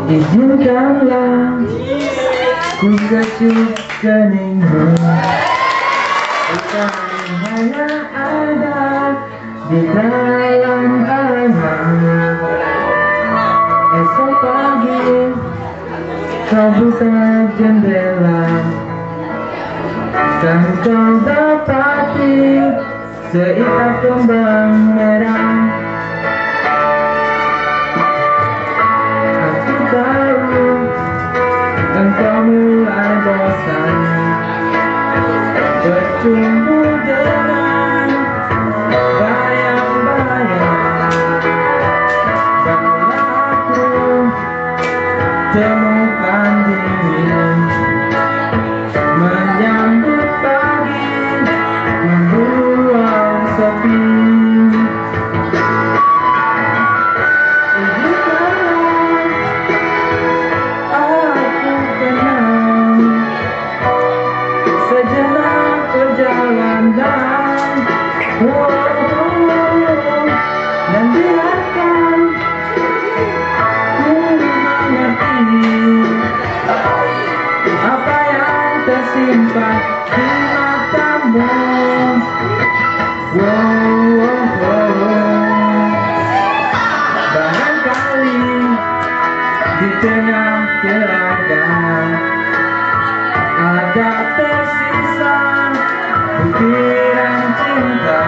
Izinkanlah ku kecup keningmu, bukan hanya ada di dalam angan. Esok pagi kau buka jendela, dan kau dapati seikat kembang merah. Aku tahu engkau mulai bosan bertumbuh dengan bayang-bayang. Barulah aku temukan diri menyambut pagi membuang sepi. Dan biarkan ku mengerti apa yang tersimpan di matamu. Barangkali di tengah keragaman ada tersisa pikiran cinta